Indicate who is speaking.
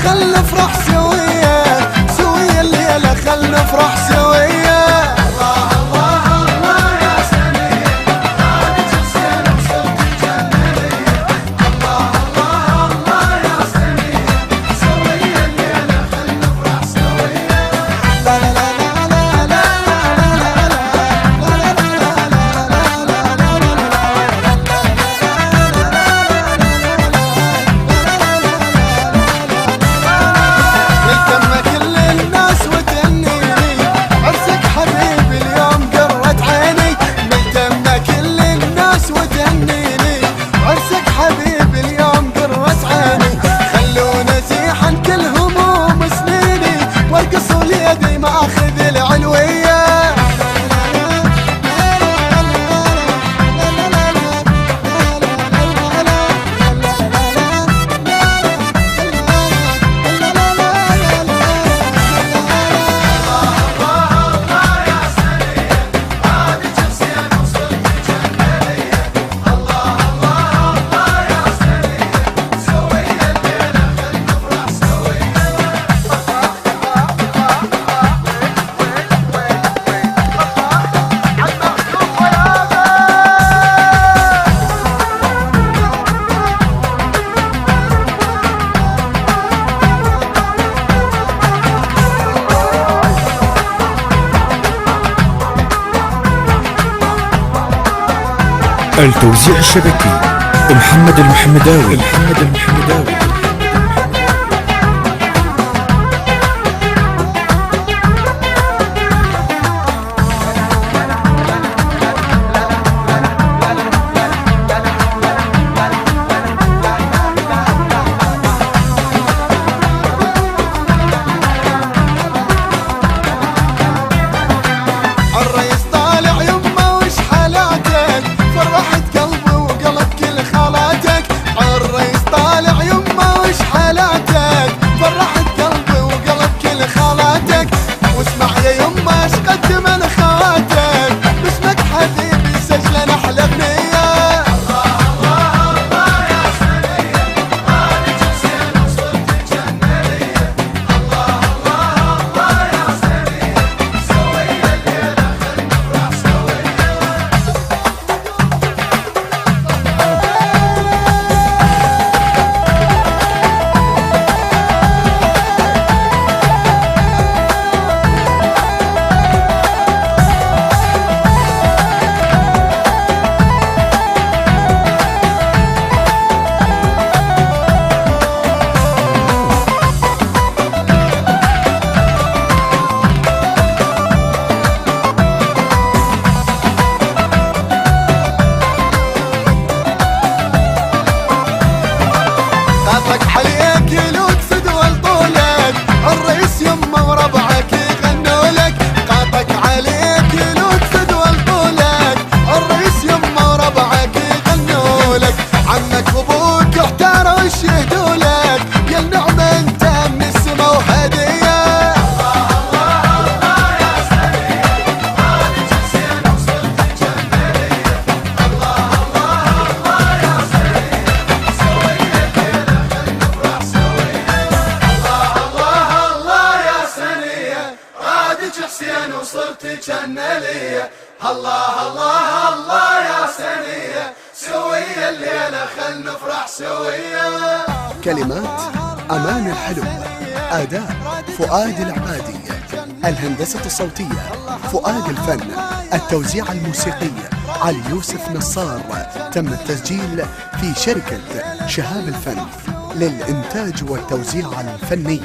Speaker 1: خل نفرح سوية سوية الليلة خل نفرح سوية. الله الله الله يا سنية هذه جسينا وصرت جنة. الله الله الله يا سنية سوية الليلة خل نفرح سوية. لا لا لا
Speaker 2: التوزيع الشبكي محمد المحمداوي.
Speaker 1: حسين وصرت جنة ليا. الله الله الله يا سنية سوية الليلة خل نفرح سوية.
Speaker 3: كلمات أمان الحلو، أداء فؤاد العبادي، الهندسة الصوتية فؤاد الفن، التوزيع الموسيقي علي يوسف نصار. تم التسجيل في شركة شهاب الفن للإنتاج والتوزيع الفني.